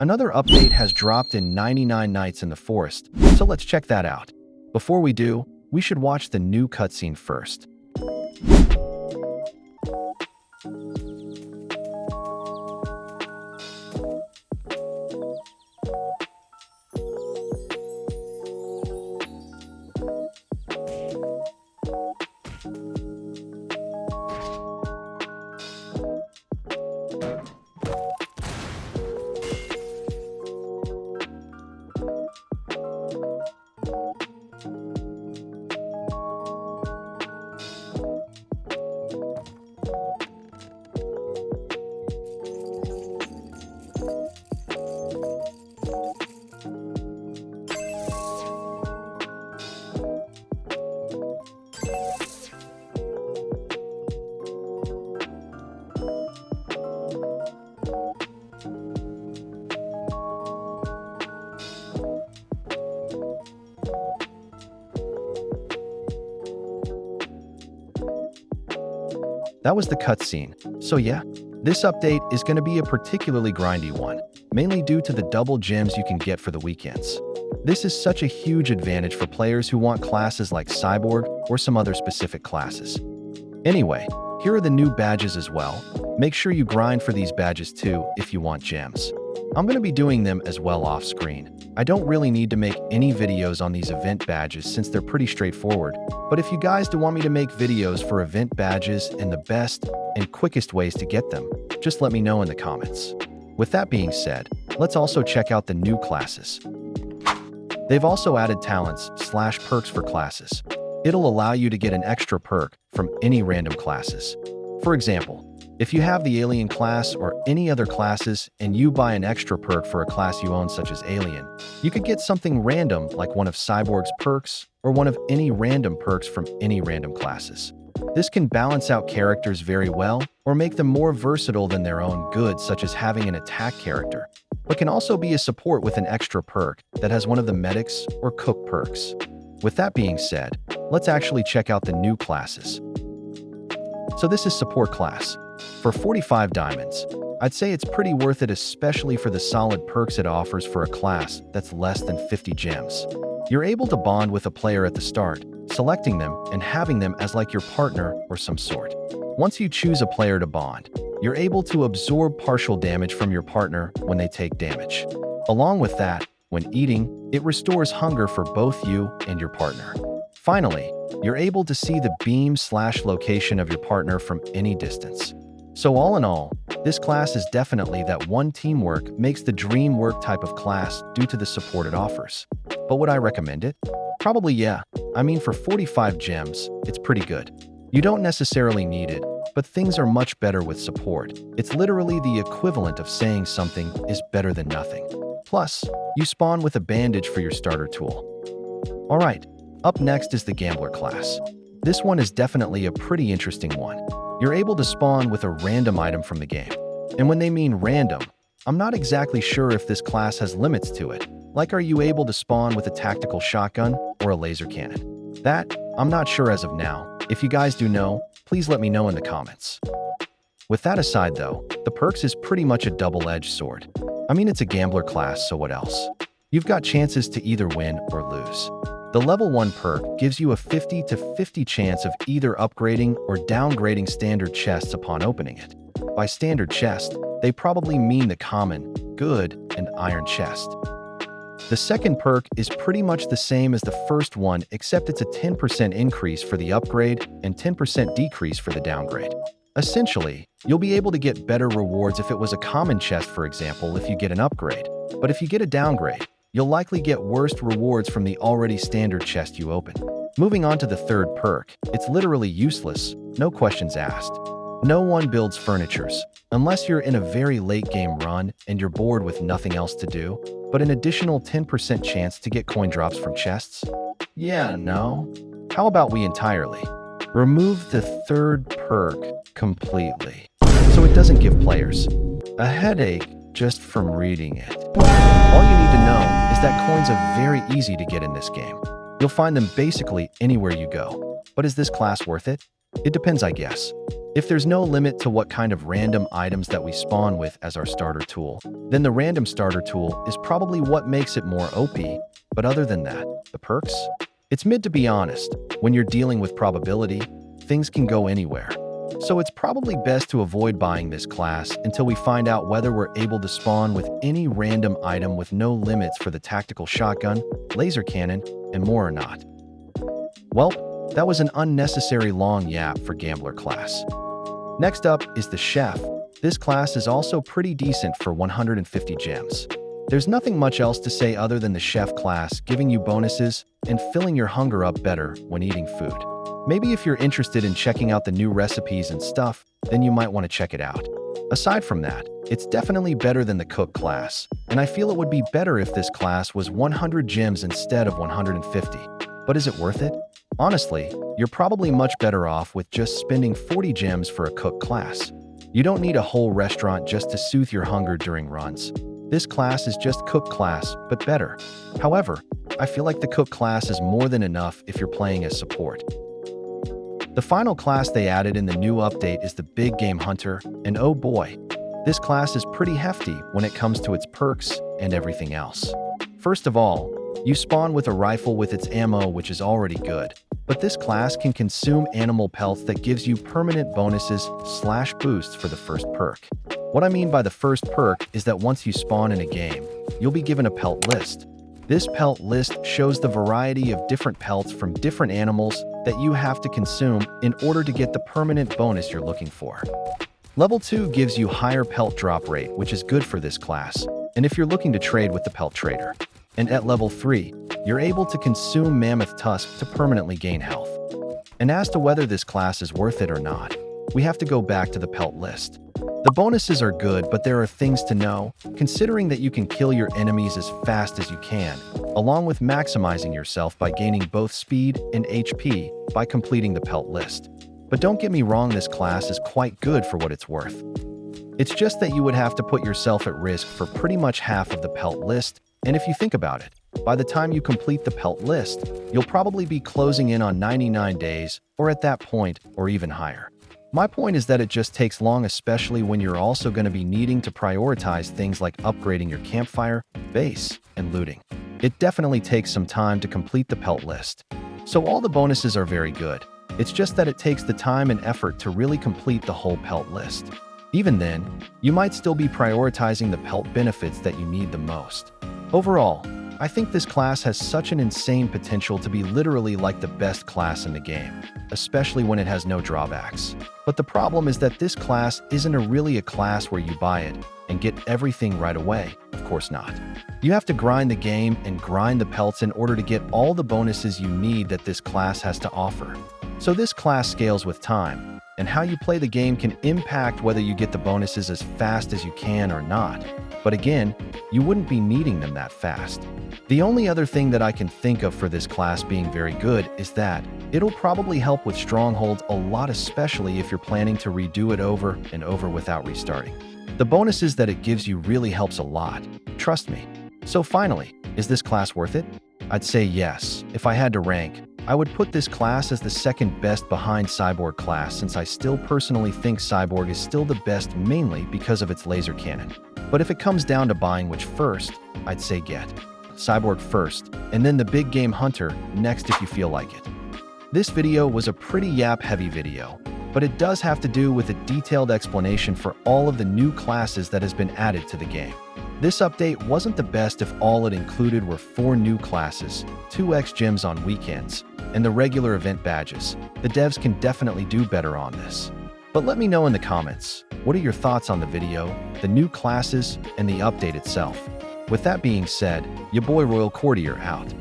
Another update has dropped in 99 Nights in the Forest, so let's check that out. Before we do, we should watch the new cutscene first. That was the cutscene. So yeah, this update is going to be a particularly grindy one, mainly due to the double gems you can get for the weekends. This is such a huge advantage for players who want classes like Cyborg or some other specific classes. Anyway, here are the new badges as well. Make sure you grind for these badges too if you want gems. I'm going to be doing them as well off screen. I don't really need to make any videos on these event badges since they're pretty straightforward, but if you guys do want me to make videos for event badges and the best and quickest ways to get them, just let me know in the comments. With that being said, let's also check out the new classes. They've also added talents/perks for classes. It'll allow you to get an extra perk from any random classes. For example, if you have the alien class or any other classes and you buy an extra perk for a class you own such as alien, you could get something random like one of Cyborg's perks or one of any random perks from any random classes. This can balance out characters very well or make them more versatile than their own goods, such as having an attack character, but can also be a support with an extra perk that has one of the medics or cook perks. With that being said, let's actually check out the new classes. So this is support class. For 45 diamonds, I'd say it's pretty worth it, especially for the solid perks it offers for a class that's less than 50 gems. You're able to bond with a player at the start, selecting them and having them as like your partner or some sort. Once you choose a player to bond, you're able to absorb partial damage from your partner when they take damage. Along with that, when eating, it restores hunger for both you and your partner. Finally, you're able to see the beam/location of your partner from any distance. So all in all, this class is definitely that one teamwork makes the dream work type of class due to the support it offers. But would I recommend it? Probably yeah. I mean, for 45 gems, it's pretty good. You don't necessarily need it, but things are much better with support. It's literally the equivalent of saying something is better than nothing. Plus, you spawn with a bandage for your starter tool. Alright, up next is the Gambler class. This one is definitely a pretty interesting one. You're able to spawn with a random item from the game. And when they mean random, I'm not exactly sure if this class has limits to it. Like, are you able to spawn with a tactical shotgun or a laser cannon? That, I'm not sure as of now. If you guys do know, please let me know in the comments. With that aside though, the perks is pretty much a double-edged sword. I mean, it's a gambler class, so what else? You've got chances to either win or lose. The level 1 perk gives you a 50/50 chance of either upgrading or downgrading standard chests upon opening it. By standard chest, they probably mean the common, good, and iron chest. The second perk is pretty much the same as the first one, except it's a 10% increase for the upgrade and 10% decrease for the downgrade. Essentially, you'll be able to get better rewards if it was a common chest, for example, if you get an upgrade. But if you get a downgrade, you'll likely get worse rewards from the already standard chest you open. Moving on to the third perk, it's literally useless, no questions asked. No one builds furnitures, unless you're in a very late game run and you're bored with nothing else to do, but an additional 10% chance to get coin drops from chests? Yeah, no. How about we entirely remove the third perk completely, so it doesn't give players a headache just from reading it. All you need to know is that coins are very easy to get in this game. You'll find them basically anywhere you go. But is this class worth it? It depends, I guess. If there's no limit to what kind of random items that we spawn with as our starter tool, then the random starter tool is probably what makes it more OP. But other than that, the perks? It's mid to be honest. When you're dealing with probability, things can go anywhere. So it's probably best to avoid buying this class until we find out whether we're able to spawn with any random item with no limits for the tactical shotgun, laser cannon, and more or not. Well, that was an unnecessary long yap for Gambler class. Next up is the Chef. This class is also pretty decent for 150 gems. There's nothing much else to say other than the Chef class giving you bonuses and filling your hunger up better when eating food. Maybe if you're interested in checking out the new recipes and stuff, then you might want to check it out. Aside from that, it's definitely better than the Cook class, and I feel it would be better if this class was 100 gems instead of 150. But is it worth it? Honestly, you're probably much better off with just spending 40 gems for a Cook class. You don't need a whole restaurant just to soothe your hunger during runs. This class is just Cook class, but better. However, I feel like the Cook class is more than enough if you're playing as support. The final class they added in the new update is the Big Game Hunter, and oh boy, this class is pretty hefty when it comes to its perks and everything else. First of all, you spawn with a rifle with its ammo, which is already good, but this class can consume animal pelts that gives you permanent bonuses/boosts for the first perk. What I mean by the first perk is that once you spawn in a game, you'll be given a pelt list. This pelt list shows the variety of different pelts from different animals that you have to consume in order to get the permanent bonus you're looking for. Level 2 gives you higher pelt drop rate, which is good for this class, and if you're looking to trade with the pelt trader. And at level 3, you're able to consume mammoth tusk to permanently gain health. And as to whether this class is worth it or not, we have to go back to the pelt list. The bonuses are good, but there are things to know, considering that you can kill your enemies as fast as you can, along with maximizing yourself by gaining both speed and HP by completing the pelt list. But don't get me wrong, this class is quite good for what it's worth. It's just that you would have to put yourself at risk for pretty much half of the pelt list, and if you think about it, by the time you complete the pelt list, you'll probably be closing in on 99 days, or at that point, or even higher. My point is that it just takes long, especially when you're also going to be needing to prioritize things like upgrading your campfire, base, and looting. It definitely takes some time to complete the pelt list. So all the bonuses are very good. It's just that it takes the time and effort to really complete the whole pelt list. Even then, you might still be prioritizing the pelt benefits that you need the most. Overall, I think this class has such an insane potential to be literally like the best class in the game, especially when it has no drawbacks. But the problem is that this class isn't really a class where you buy it and get everything right away. Of course not. You have to grind the game and grind the pelts in order to get all the bonuses you need that this class has to offer. So this class scales with time, and how you play the game can impact whether you get the bonuses as fast as you can or not. But again, you wouldn't be needing them that fast. The only other thing that I can think of for this class being very good is that it'll probably help with strongholds a lot, especially if you're planning to redo it over and over without restarting. The bonuses that it gives you really helps a lot, trust me. So finally, is this class worth it? I'd say yes. If I had to rank, I would put this class as the second best behind Cyborg class, since I still personally think Cyborg is still the best, mainly because of its laser cannon. But if it comes down to buying which first, I'd say get Cyborg first, and then the Big Game Hunter next if you feel like it. This video was a pretty yap-heavy video, but it does have to do with a detailed explanation for all of the new classes that has been added to the game. This update wasn't the best if all it included were 4 new classes, 2x gems on weekends, and the regular event badges. The devs can definitely do better on this. But let me know in the comments, what are your thoughts on the video, the new classes, and the update itself? With that being said, your boy Royal Courtier out.